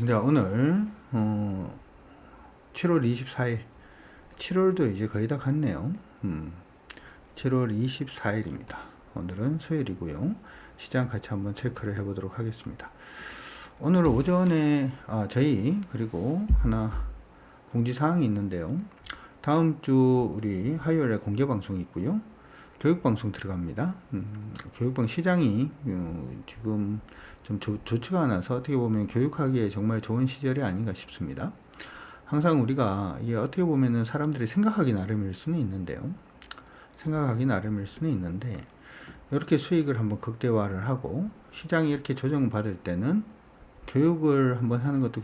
자, 오늘 7월 24일, 7월도 이제 거의 다 갔네요. 7월 24일입니다. 오늘은 수요일이고요. 시장 같이 한번 체크를 해보도록 하겠습니다. 오늘 오전에 저희 그리고 하나 공지사항이 있는데요. 다음 주 우리 화요일에 공개 방송이 있고요. 교육방송 들어갑니다. 교육방 시장이 지금 좀 좋지가 않아서 어떻게 보면 교육하기에 정말 좋은 시절이 아닌가 싶습니다. 항상 우리가 이게 어떻게 보면은 사람들이 생각하기 나름일 수는 있는데요. 생각하기 나름일 수는 있는데 이렇게 수익을 한번 극대화를 하고 시장이 이렇게 조정받을 때는 교육을 한번 하는 것도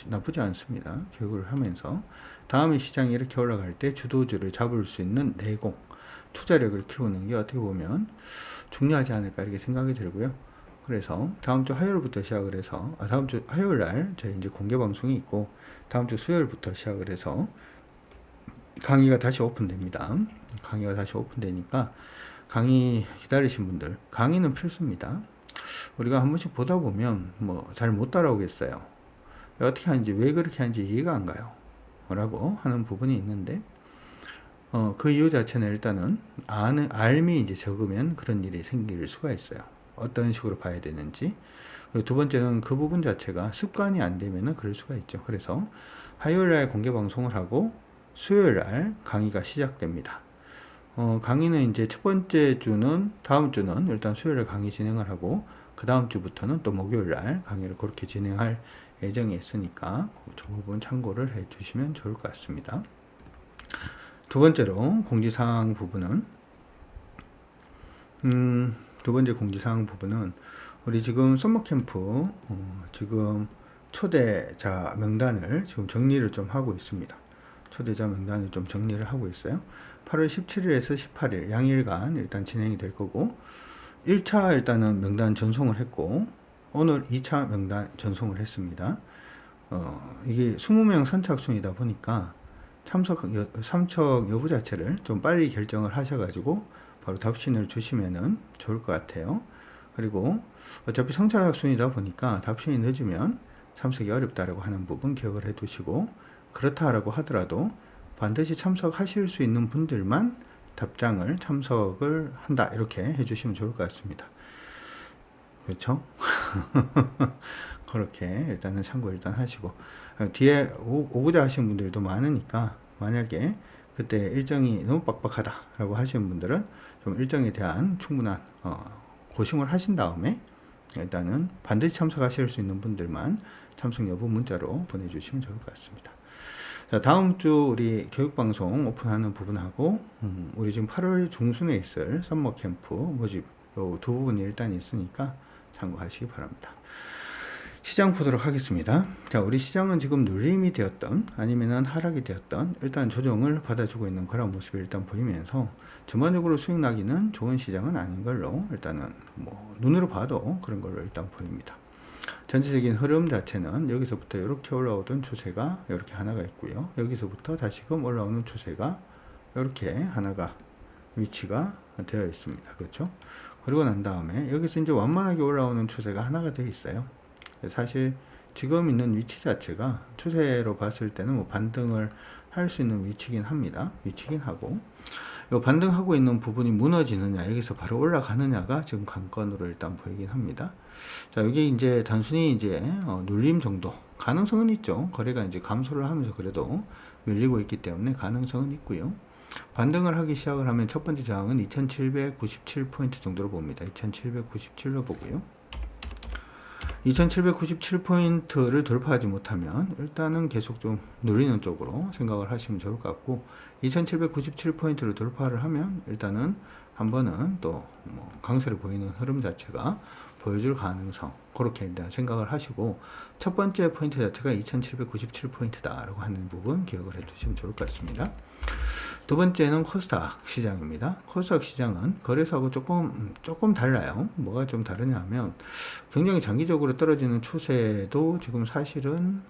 나쁘지 않습니다. 교육을 하면서 다음에 시장이 이렇게 올라갈 때 주도주를 잡을 수 있는 내공, 투자력을 키우는 게 어떻게 보면 중요하지 않을까 이렇게 생각이 들고요. 그래서 다음 주 화요일부터 시작을 해서 다음 주 화요일 날 저희 이제 공개 방송이 있고 다음 주 수요일부터 시작을 해서 강의가 다시 오픈됩니다. 강의가 다시 오픈되니까 강의 기다리신 분들 강의는 필수입니다. 우리가 한 번씩 보다 보면 뭐 잘 못 따라오겠어요. 어떻게 하는지 왜 그렇게 하는지 이해가 안 가요. 라고 하는 부분이 있는데 그 이유 자체는 일단은 알미 이제 적으면 그런 일이 생길 수가 있어요. 어떤 식으로 봐야 되는지. 그리고 두 번째는 그 부분 자체가 습관이 안 되면은 그럴 수가 있죠. 그래서 화요일 날 공개 방송을 하고 수요일 날 강의가 시작됩니다. 강의는 이제 첫 번째 주는 다음 주는 일단 수요일 날 강의 진행을 하고 그 다음 주부터는 또 목요일 날 강의를 그렇게 진행할 예정이 있으니까 그 부분 참고를 해 두시면 좋을 것 같습니다. 두 번째로 공지사항 부분은 두 번째 공지사항 부분은 우리 지금 썸머캠프 지금 초대자 명단을 지금 정리를 좀 하고 있습니다. 초대자 명단을 좀 정리를 하고 있어요. 8월 17일에서 18일 양일간 일단 진행이 될 거고 1차 일단은 명단 전송을 했고 오늘 2차 명단 전송을 했습니다. 이게 20명 선착순이다 보니까 참석 여부 자체를 좀 빨리 결정을 하셔가지고 바로 답신을 주시면은 좋을 것 같아요. 그리고 어차피 선착순이다 보니까 답신이 늦으면 참석이 어렵다라고 하는 부분 기억을 해 두시고 그렇다라고 하더라도 반드시 참석하실 수 있는 분들만 답장을 참석을 한다 이렇게 해주시면 좋을 것 같습니다. 그렇죠? 그렇게 일단은 참고 일단 하시고 뒤에 오고자 하시는 분들도 많으니까 만약에 그때 일정이 너무 빡빡하다라고 하시는 분들은 좀 일정에 대한 충분한 고심을 하신 다음에 일단은 반드시 참석하실 수 있는 분들만 참석 여부 문자로 보내주시면 좋을 것 같습니다. 자, 다음 주 우리 교육방송 오픈하는 부분하고 우리 지금 8월 중순에 있을 썸머 캠프 모집 요 두 부분이 일단 있으니까 참고하시기 바랍니다. 시장 보도록 하겠습니다. 자, 우리 시장은 지금 눌림이 되었던 아니면은 하락이 되었던 일단 조정을 받아주고 있는 그런 모습이 일단 보이면서 전반적으로 수익 나기는 좋은 시장은 아닌 걸로 일단은 뭐 눈으로 봐도 그런 걸로 일단 보입니다. 전체적인 흐름 자체는 여기서부터 이렇게 올라오던 추세가 이렇게 하나가 있고요. 여기서부터 다시금 올라오는 추세가 이렇게 하나가 위치가 되어 있습니다. 그렇죠? 그리고 난 다음에 여기서 이제 완만하게 올라오는 추세가 하나가 되어 있어요. 사실 지금 있는 위치 자체가 추세로 봤을 때는 뭐 반등을 할 수 있는 위치긴 합니다. 위치긴 하고 이 반등하고 있는 부분이 무너지느냐 여기서 바로 올라가느냐가 지금 관건으로 일단 보이긴 합니다. 자, 여기 이제 단순히 이제 눌림 정도 가능성은 있죠. 거래가 이제 감소를 하면서 그래도 밀리고 있기 때문에 가능성은 있고요. 반등을 하기 시작을 하면 첫 번째 저항은 2797포인트 정도로 봅니다. 2797로 보고요. 2797포인트를 돌파하지 못하면 일단은 계속 좀 누리는 쪽으로 생각을 하시면 좋을 것 같고 2797포인트를 돌파를 하면 일단은 한 번은 또 뭐 강세를 보이는 흐름 자체가 보여줄 가능성 그렇게 일단 생각을 하시고 첫 번째 포인트 자체가 2797포인트다 라고 하는 부분 기억을 해 두시면 좋을 것 같습니다. 두 번째는 코스닥 시장입니다. 코스닥 시장은 거래소하고 조금 달라요. 뭐가 좀 다르냐 하면 굉장히 장기적으로 떨어지는 추세도 지금 사실은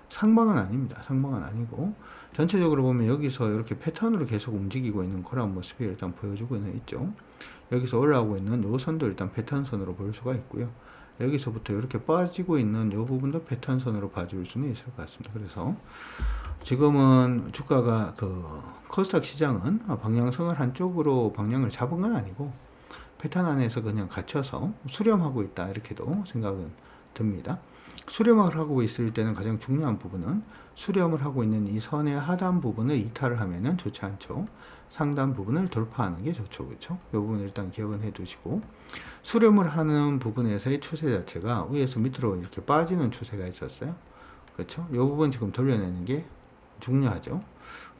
상방은 아닙니다. 상방은 아니고 전체적으로 보면 여기서 이렇게 패턴으로 계속 움직이고 있는 그런 모습이 일단 보여주고 있죠. 여기서 올라오고 있는 이 선도 일단 패턴선으로 볼 수가 있고요. 여기서부터 이렇게 빠지고 있는 이 부분도 패턴선으로 봐줄 수는 있을 것 같습니다. 그래서 지금은 주가가 코스닥 시장은 방향성을 한쪽으로 방향을 잡은 건 아니고 패턴 안에서 그냥 갇혀서 수렴하고 있다 이렇게도 생각은 듭니다. 수렴을 하고 있을 때는 가장 중요한 부분은 수렴을 하고 있는 이 선의 하단 부분을 이탈을 하면은 좋지 않죠. 상단 부분을 돌파하는 게 좋죠. 그렇죠? 이 부분 일단 기억은 해 두시고, 수렴을 하는 부분에서의 추세 자체가 위에서 밑으로 이렇게 빠지는 추세가 있었어요. 그렇죠? 이 부분 지금 돌려내는 게 중요하죠.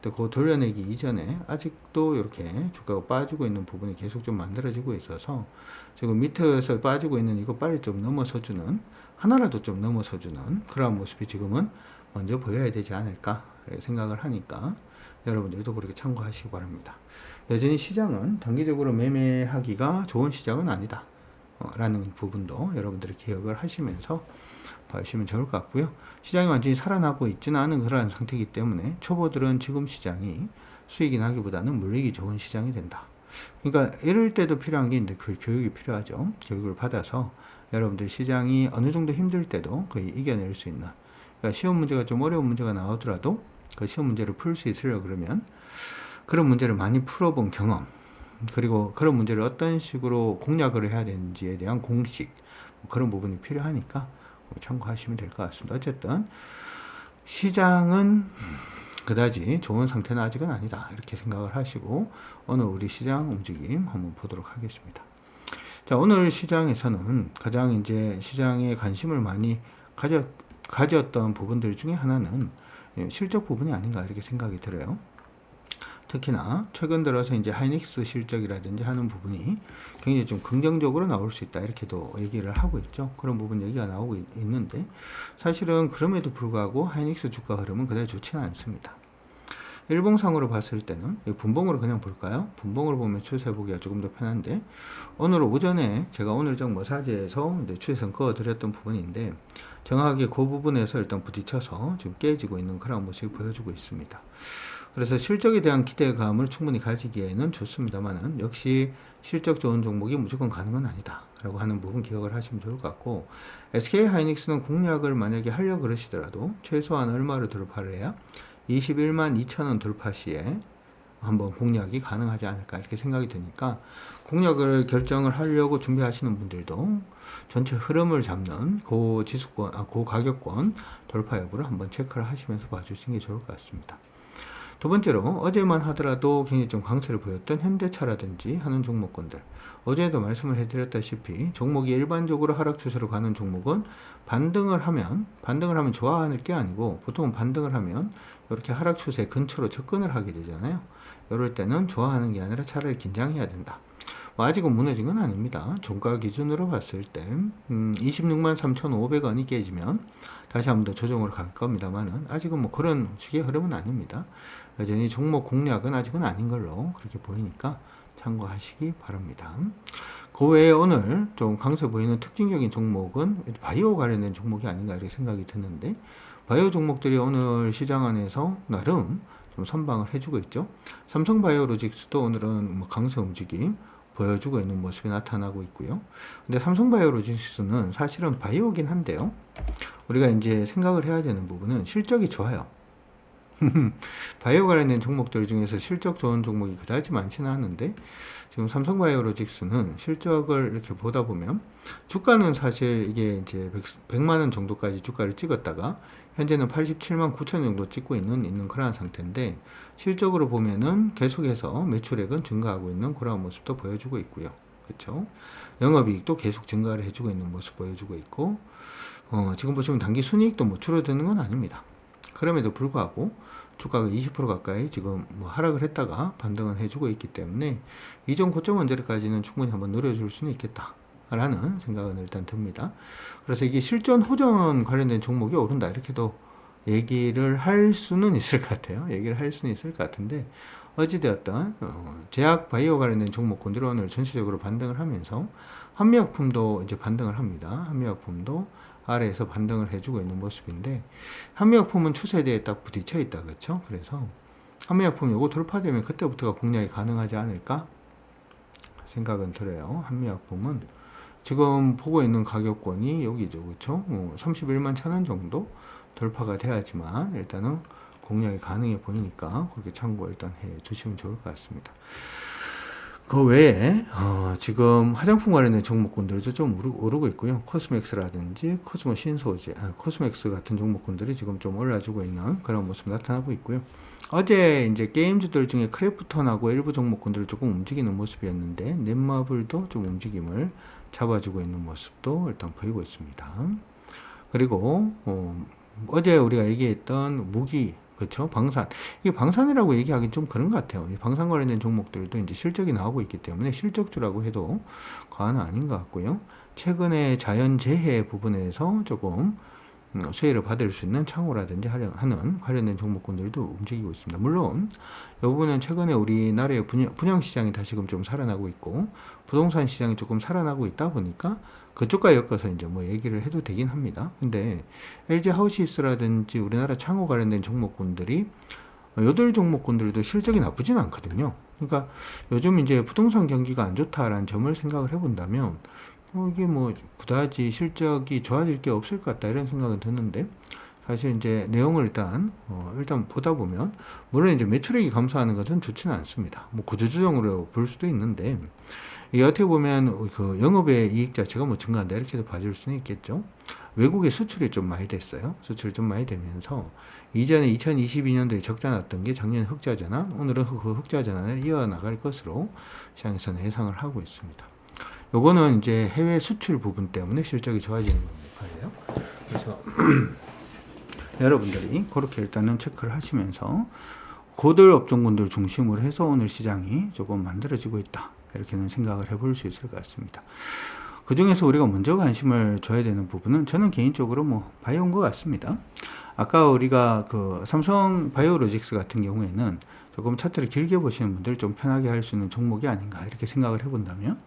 근데 그 돌려내기 이전에 아직도 이렇게 주가가 빠지고 있는 부분이 계속 좀 만들어지고 있어서 지금 밑에서 빠지고 있는 이거 빨리 좀 넘어서주는, 하나라도 좀 넘어서주는 그러한 모습이 지금은 먼저 보여야 되지 않을까 생각을 하니까 여러분들도 그렇게 참고하시기 바랍니다. 여전히 시장은 단기적으로 매매하기가 좋은 시장은 아니다 라는 부분도 여러분들이 기억을 하시면서 봐주시면 좋을 것 같고요. 시장이 완전히 살아나고 있지는 않은 그러한 상태이기 때문에 초보들은 지금 시장이 수익이 나기보다는 물리기 좋은 시장이 된다. 그러니까 이럴 때도 필요한 게 이제 그 교육이 필요하죠. 교육을 받아서 여러분들 시장이 어느 정도 힘들 때도 거의 이겨낼 수 있는, 그러니까 시험 문제가 좀 어려운 문제가 나오더라도 그 시험 문제를 풀 수 있으려고 그러면 그런 문제를 많이 풀어본 경험, 그리고 그런 문제를 어떤 식으로 공략을 해야 되는지에 대한 공식, 그런 부분이 필요하니까 참고하시면 될 것 같습니다. 어쨌든 시장은 그다지 좋은 상태는 아직은 아니다 이렇게 생각을 하시고 오늘 우리 시장 움직임 한번 보도록 하겠습니다. 자, 오늘 시장에서는 가장 이제 시장에 관심을 많이 가졌던 부분들 중에 하나는 실적 부분이 아닌가 이렇게 생각이 들어요. 특히나 최근 들어서 이제 하이닉스 실적이라든지 하는 부분이 굉장히 좀 긍정적으로 나올 수 있다 이렇게도 얘기를 하고 있죠. 그런 부분 얘기가 나오고 있는데 사실은 그럼에도 불구하고 하이닉스 주가 흐름은 그다지 좋지는 않습니다. 일봉상으로 봤을 때는 분봉으로 그냥 볼까요? 분봉으로 보면 추세 보기가 조금 더 편한데, 오늘 오전에 제가 오늘장 머사지에서 추세선 그어드렸던 부분인데 정확하게 그 부분에서 일단 부딪혀서 지금 깨지고 있는 그런 모습을 보여주고 있습니다. 그래서 실적에 대한 기대감을 충분히 가지기에는 좋습니다만은 역시 실적 좋은 종목이 무조건 가능은 아니다 라고 하는 부분 기억을 하시면 좋을 것 같고, SK 하이닉스는 공략을 만약에 하려고 그러시더라도 최소한 얼마를 돌파를 해야 21만 2천원 돌파 시에 한번 공략이 가능하지 않을까 이렇게 생각이 드니까, 공략을 결정을 하려고 준비하시는 분들도 전체 흐름을 잡는 그 지수권, 그 가격권 돌파 여부를 한번 체크를 하시면서 봐주시는 게 좋을 것 같습니다. 두 번째로 어제만 하더라도 굉장히 좀 강세를 보였던 현대차라든지 하는 종목군들, 어제도 말씀을 해드렸다시피 종목이 일반적으로 하락 추세로 가는 종목은 반등을 하면 좋아하는 게 아니고 보통은 반등을 하면 이렇게 하락 추세 근처로 접근을 하게 되잖아요. 이럴 때는 좋아하는 게 아니라 차라리 긴장해야 된다. 아직은 무너진 건 아닙니다. 종가 기준으로 봤을 때 26만 3,500원이 깨지면 다시 한번 더 조정으로 갈 겁니다만은 아직은 뭐 그런 식의 흐름은 아닙니다. 여전히 종목 공략은 아직은 아닌 걸로 그렇게 보이니까 참고하시기 바랍니다. 그 외에 오늘 좀 강세 보이는 특징적인 종목은 바이오 관련된 종목이 아닌가 이렇게 생각이 드는데, 바이오 종목들이 오늘 시장 안에서 나름 좀 선방을 해주고 있죠. 삼성바이오로직스도 오늘은 뭐 강세 움직임 보여주고 있는 모습이 나타나고 있고요. 근데 삼성바이오로직스는 사실은 바이오긴 한데요. 우리가 이제 생각을 해야 되는 부분은 실적이 좋아요. 바이오 관련된 종목들 중에서 실적 좋은 종목이 그다지 많지는 않은데, 지금 삼성바이오로직스는 실적을 이렇게 보다 보면 주가는 사실 이게 이제 100만원 정도까지 주가를 찍었다가 현재는 87만 9천 정도 찍고 있는 그러한 상태인데, 실적으로 보면은 계속해서 매출액은 증가하고 있는 그런 모습도 보여주고 있고요. 그렇죠? 영업이익도 계속 증가를 해주고 있는 모습 보여주고 있고, 지금 보시면 단기 순이익도 뭐 줄어드는 건 아닙니다. 그럼에도 불구하고 주가가 20% 가까이 지금 뭐 하락을 했다가 반등을 해주고 있기 때문에 이전 고점 언저리까지는 충분히 한번 노려줄 수는 있겠다 라는 생각은 일단 듭니다. 그래서 이게 실전 호전 관련된 종목이 오른다 이렇게도 얘기를 할 수는 있을 것 같아요. 얘기를 할 수는 있을 것 같은데, 어찌되었던 제약 바이오 관련된 종목군들은 오늘 전체적으로 반등을 하면서 한미약품도 이제 반등을 합니다. 한미약품도 아래에서 반등을 해주고 있는 모습인데, 한미약품은 추세대에 딱 부딪혀 있다 그렇죠? 그래서 한미약품 요거 돌파되면 그때부터가 공략이 가능하지 않을까 생각은 들어요. 한미약품은 지금 보고 있는 가격권이 여기죠. 그쵸? 31만 1,000원 정도 돌파가 돼야지만 일단은 공략이 가능해 보이니까 그렇게 참고 일단 해 두시면 좋을 것 같습니다. 그 외에 지금 화장품 관련된 종목군들도 좀 오르고 있고요. 코스맥스라든지 코스모 신소재, 코스맥스 같은 종목군들이 지금 좀 올라주고 있는 그런 모습 나타나고 있고요. 어제 이제 게임주들 중에 크래프톤하고 일부 종목군들을 조금 움직이는 모습이었는데 넷마블도 좀 움직임을 잡아주고 있는 모습도 일단 보이고 있습니다. 그리고 어제 우리가 얘기했던 무기, 그렇죠? 방산. 이 방산이라고 얘기하기 좀 그런 것 같아요. 이 방산 관련된 종목들도 이제 실적이 나오고 있기 때문에 실적주라고 해도 과언은 아닌 것 같고요. 최근에 자연재해 부분에서 조금 수혜를 받을 수 있는 창호라든지 하는 관련된 종목군들도 움직이고 있습니다. 물론 이 부분은 최근에 우리나라의 분양시장이 다시금 좀 살아나고 있고 부동산 시장이 조금 살아나고 있다 보니까 그쪽과 엮어서 이제 뭐 얘기를 해도 되긴 합니다. 근데 LG 하우시스라든지 우리나라 창호 관련된 종목군들이 요들 종목군들도 실적이 나쁘진 않거든요. 그러니까 요즘 이제 부동산 경기가 안 좋다라는 점을 생각을 해본다면 이게 뭐 그다지 실적이 좋아질 게 없을 것 같다 이런 생각은 드는데 사실 이제 내용을 일단 보다 보면 물론 이제 매출액이 감소하는 것은 좋지는 않습니다. 뭐 구조조정으로 볼 수도 있는데 이게 어떻게 보면 그 영업의 이익 자체가 뭐 증가한다 이렇게도 봐줄 수는 있겠죠. 외국의 수출이 좀 많이 됐어요. 수출이 좀 많이 되면서 이전에 2022년도에 적자 났던 게 작년 흑자 전환, 오늘은 그 흑자 전환을 이어나갈 것으로 시장에서는 예상을 하고 있습니다. 요거는 이제 해외 수출 부분 때문에 실적이 좋아지는 거예요. 그래서 여러분들이 그렇게 일단은 체크를 하시면서 고들 업종군들 중심으로 해서 오늘 시장이 조금 만들어지고 있다. 이렇게는 생각을 해볼 수 있을 것 같습니다. 그 중에서 우리가 먼저 관심을 줘야 되는 부분은 저는 개인적으로 뭐 바이오인 것 같습니다. 아까 우리가 그 삼성 바이오로직스 같은 경우에는 조금 차트를 길게 보시는 분들 좀 편하게 할 수 있는 종목이 아닌가 이렇게 생각을 해본다면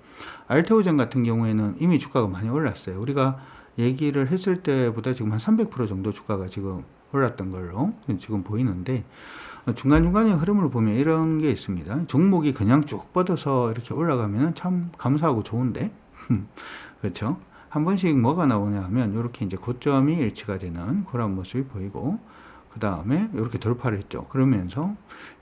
알테오젠 같은 경우에는 이미 주가가 많이 올랐어요. 우리가 얘기를 했을 때보다 지금 한 300% 정도 주가가 지금 올랐던 걸로 지금 보이는데 중간중간에 흐름을 보면 이런 게 있습니다. 종목이 그냥 쭉 뻗어서 이렇게 올라가면 참 감사하고 좋은데 그렇죠? 한 번씩 뭐가 나오냐 하면 이렇게 이제 고점이 일치가 되는 그런 모습이 보이고 그 다음에 이렇게 돌파를 했죠. 그러면서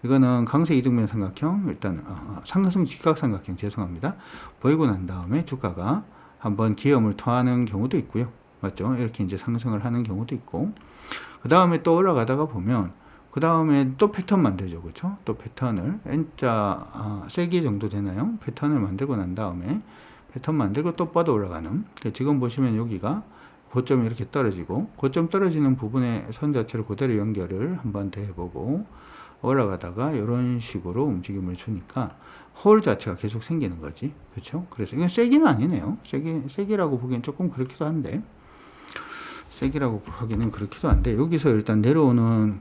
이거는 강세 이등변 삼각형 일단 상승 직각삼각형 죄송합니다. 보이고 난 다음에 주가가 한번 기염을 토하는 경우도 있고요. 맞죠? 이렇게 이제 상승을 하는 경우도 있고 그 다음에 또 올라가다가 보면 그 다음에 또 패턴 만들죠. 그렇죠? 또 패턴을 N자 세기 정도 되나요? 패턴을 만들고 난 다음에 패턴 만들고 또 뻗어 올라가는 지금 보시면 여기가 고점이 이렇게 떨어지고 고점 떨어지는 부분의 선 자체를 그대로 연결을 한번 더 해보고 올라가다가 이런 식으로 움직임을 주니까 홀 자체가 계속 생기는 거지. 그렇죠? 그래서 이건 세기는 아니네요. 세기라고 보기엔 조금 그렇기도 한데 세기라고 하기는 그렇기도 한데 여기서 일단 내려오는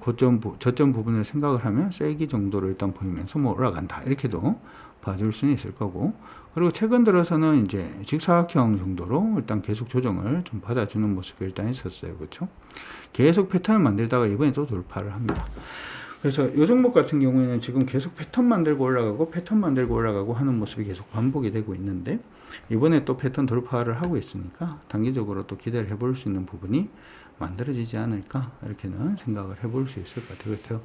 저점 부분을 생각을 하면 세기 정도로 일단 보이면서 뭐 올라간다 이렇게도 봐줄 수는 있을 거고 그리고 최근 들어서는 이제 직사각형 정도로 일단 계속 조정을 좀 받아주는 모습이 일단 있었어요. 그렇죠? 계속 패턴을 만들다가 이번에 또 돌파를 합니다. 그래서 이 종목 같은 경우에는 지금 계속 패턴 만들고 올라가고 하는 모습이 계속 반복이 되고 있는데 이번에 또 패턴 돌파를 하고 있으니까 단기적으로 또 기대를 해볼 수 있는 부분이 만들어지지 않을까 이렇게는 생각을 해볼 수 있을 것 같아요. 그래서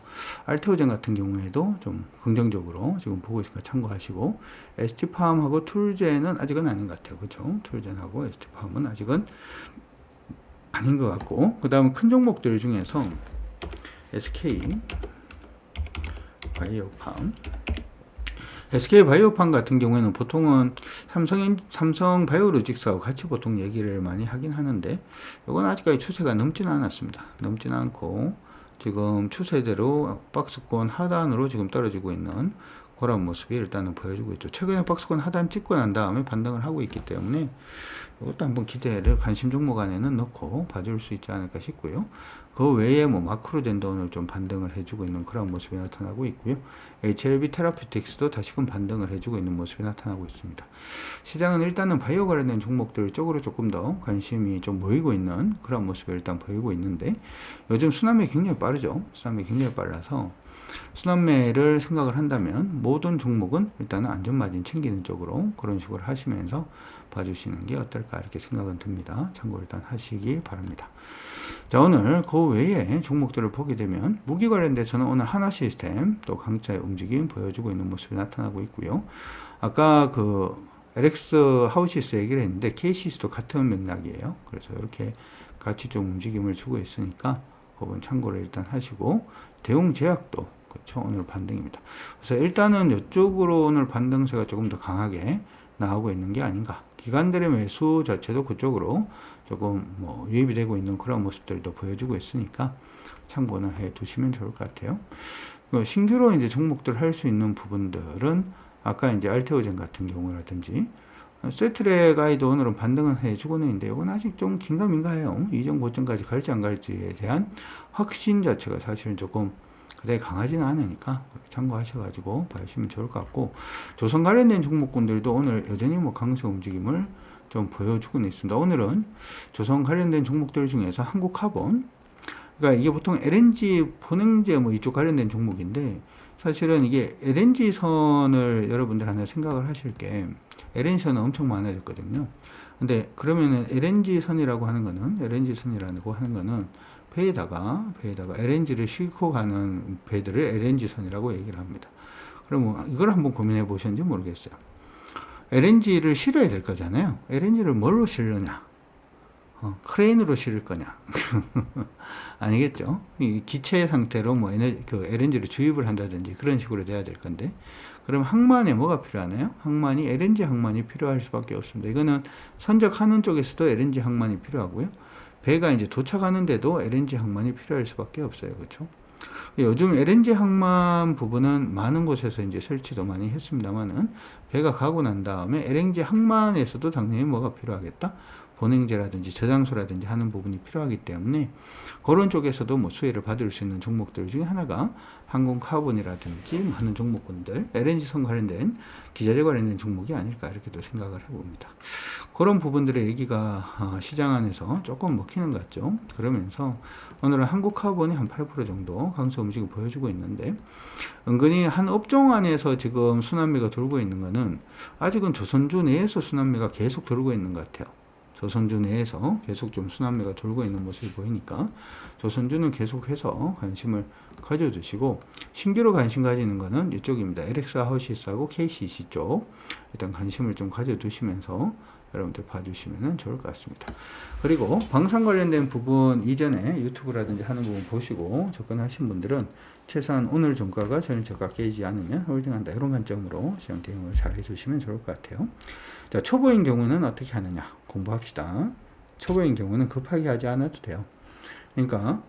알테오젠 같은 경우에도 좀 긍정적으로 지금 보고 있으니까 참고하시고 ST팜하고 툴젠은 아직은 아닌 것 같아요. 그렇죠? 툴젠하고 ST팜은 아직은 아닌 것 같고 그 다음 큰 종목들 중에서 SK 바이오팜 같은 경우에는 보통은 삼성 바이오로직스하고 같이 보통 얘기를 많이 하긴 하는데 이건 아직까지 추세가 넘지는 않았습니다. 넘지는 않고 지금 추세대로 박스권 하단으로 지금 떨어지고 있는 그런 모습이 일단은 보여주고 있죠. 최근에 박스권 하단 찍고 난 다음에 반등을 하고 있기 때문에 이것도 한번 기대를 관심 종목 안에는 넣고 봐줄 수 있지 않을까 싶고요. 그 외에 뭐 마크로젠도 오늘 좀 반등을 해주고 있는 그런 모습이 나타나고 있고요. HLB 테라피틱스도 다시금 반등을 해주고 있는 모습이 나타나고 있습니다. 시장은 일단은 바이오 관련된 종목들 쪽으로 조금 더 관심이 좀 모이고 있는 그런 모습을 일단 보이고 있는데 요즘 순환매 굉장히 빠르죠. 순환매 굉장히 빨라서 순환매를 생각을 한다면 모든 종목은 일단은 안전마진 챙기는 쪽으로 그런 식으로 하시면서 봐주시는 게 어떨까 이렇게 생각은 듭니다. 참고 일단 하시기 바랍니다. 자, 오늘 그 외에 종목들을 보게 되면 무기 관련돼서는 오늘 하나시스템 또 강자의 움직임 보여주고 있는 모습이 나타나고 있고요. 아까 그 LX 하우시스 얘기를 했는데 KCS도 같은 맥락이에요. 그래서 이렇게 같이 좀 움직임을 주고 있으니까 그 부분 참고를 일단 하시고, 대웅제약도 그렇죠, 오늘 반등입니다. 그래서 일단은 이쪽으로 오늘 반등세가 조금 더 강하게 나오고 있는 게 아닌가. 기관들의 매수 자체도 그쪽으로 조금 뭐 유입이 되고 있는 그런 모습들도 보여주고 있으니까 참고는 해 두시면 좋을 것 같아요. 신규로 이제 종목들 할 수 있는 부분들은 아까 이제 알테오젠 같은 경우라든지 세트레 가이드 오늘은 반등은 해주고는 있는데 이건 아직 좀 긴가민가해요. 이전 고점까지 갈지 안 갈지에 대한 확신 자체가 사실은 조금 그다지 강하지는 않으니까 참고하셔가지고 봐주시면 좋을 것 같고, 조선 관련된 종목군들도 오늘 여전히 뭐 강세 움직임을 좀 보여주고는 있습니다. 오늘은 조선 관련된 종목들 중에서 한국카본, 그러니까 이게 보통 LNG 포냉제 뭐 이쪽 관련된 종목인데, 사실은 이게 LNG 선을 여러분들 하나 생각을 하실 게 LNG 선은 엄청 많아졌거든요. 근데 그러면은 LNG 선이라고 하는 거는, LNG 선이라고 하는 거는 배에다가 LNG를 싣고 가는 배들을 LNG 선이라고 얘기를 합니다. 그러면 이걸 한번 고민해 보셨는지 모르겠어요. LNG를 실어야 될 거잖아요. LNG를 뭘로 실느냐? 크레인으로 실을 거냐? 아니겠죠? 이 기체 상태로 뭐 그 LNG를 주입을 한다든지 그런 식으로 돼야 될 건데, 그럼 항만에 뭐가 필요하나요? 항만이 LNG 항만이 필요할 수밖에 없습니다. 이거는 선적하는 쪽에서도 LNG 항만이 필요하고요. 배가 이제 도착하는데도 LNG 항만이 필요할 수밖에 없어요. 그렇죠? 요즘 LNG 항만 부분은 많은 곳에서 이제 설치도 많이 했습니다만은, 배가 가고 난 다음에 LNG 항만에서도 당연히 뭐가 필요하겠다? 보냉제라든지 저장소라든지 하는 부분이 필요하기 때문에 그런 쪽에서도 뭐 수혜를 받을 수 있는 종목들 중에 하나가 항공카본이라든지 하는 종목군들, LNG선 관련된 기자재 관련된 종목이 아닐까 이렇게도 생각을 해봅니다. 그런 부분들의 얘기가 시장 안에서 조금 먹히는 것 같죠. 그러면서 오늘은 한국카본이 한 8% 정도 강세 움직임을 보여주고 있는데, 은근히 한 업종 안에서 지금 순환매가 돌고 있는 거는 아직은 조선주 내에서 순환매가 계속 돌고 있는 것 같아요. 조선주 내에서 계속 좀 순환매가 돌고 있는 모습이 보이니까 조선주는 계속해서 관심을 가져두시고, 신규로 관심 가지는 거는 이쪽입니다. LX 하우시스하고 KCC 쪽 일단 관심을 좀 가져두시면서 여러분들 봐주시면 좋을 것 같습니다. 그리고 방산 관련된 부분 이전에 유튜브라든지 하는 부분 보시고 접근하신 분들은 최소한 오늘 종가가 전일 저가 깨지지 않으면 홀딩한다, 이런 관점으로 시장 대응을 잘 해주시면 좋을 것 같아요. 자, 초보인 경우는 어떻게 하느냐 공부합시다. 초보인 경우는 급하게 하지 않아도 돼요. 그러니까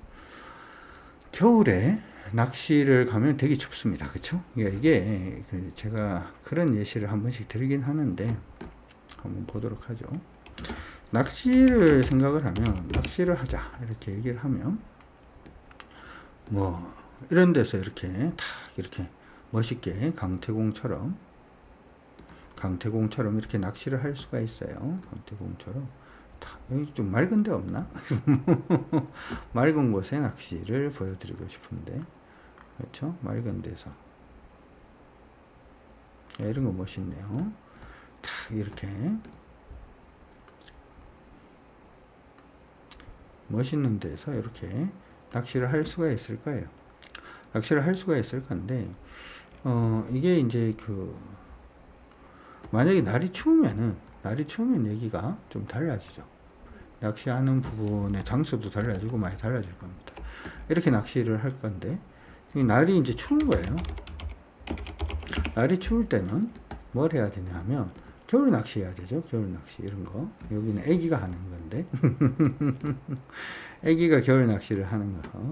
겨울에 낚시를 가면 되게 춥습니다. 그쵸? 이게 제가 그런 예시를 한 번씩 드리긴 하는데 한번 보도록 하죠. 낚시를 생각을 하면, 낚시를 하자 이렇게 얘기를 하면 뭐 이런 데서 이렇게 탁 이렇게 멋있게 강태공처럼 이렇게 낚시를 할 수가 있어요. 강태공처럼. 여기 좀 맑은 데 없나? 맑은 곳에 낚시를 보여드리고 싶은데, 그렇죠? 맑은 데서. 이런 거 멋있네요. 탁 이렇게 멋있는 데서 이렇게 낚시를 할 수가 있을 거예요. 낚시를 할 수가 있을 건데, 이게 이제 만약에 날이 추우면 얘기가 좀 달라지죠. 낚시하는 부분의 장소도 달라지고 많이 달라질 겁니다. 이렇게 낚시를 할 건데, 날이 이제 추운 거예요. 날이 추울 때는 뭘 해야 되냐 하면 겨울 낚시 해야 되죠. 겨울 낚시 이런 거. 여기는 애기가 하는 건데 애기가 겨울 낚시를 하는 거.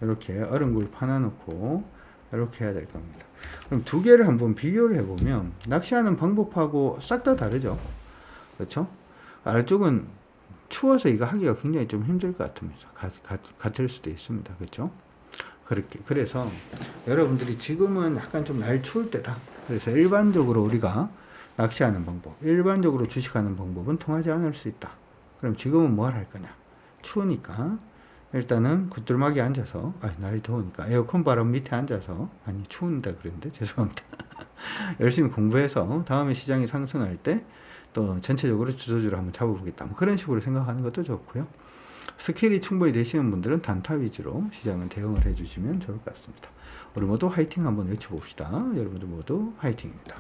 이렇게 얼음굴 파놔놓고 이렇게 해야 될 겁니다. 그럼 두 개를 한번 비교를 해보면 낚시하는 방법하고 싹 다 다르죠. 그렇죠? 아래쪽은 추워서 이거 하기가 굉장히 좀 힘들 것 같습니다. 같을 수도 있습니다. 그렇죠? 그래서 여러분들이 지금은 약간 좀 날 추울 때다. 그래서 일반적으로 우리가 낚시하는 방법, 일반적으로 주식하는 방법은 통하지 않을 수 있다. 그럼 지금은 뭘 할 거냐? 추우니까 일단은 굿들막이 앉아서, 날이 더우니까 에어컨 바람 밑에 앉아서, 아니 추운다 그랬는데 죄송합니다. 열심히 공부해서 다음에 시장이 상승할 때 또 전체적으로 주도주를 한번 잡아보겠다. 뭐 그런 식으로 생각하는 것도 좋고요. 스킬이 충분히 되시는 분들은 단타 위주로 시장은 대응을 해주시면 좋을 것 같습니다. 우리 모두 화이팅 한번 외쳐봅시다. 여러분들 모두 화이팅입니다.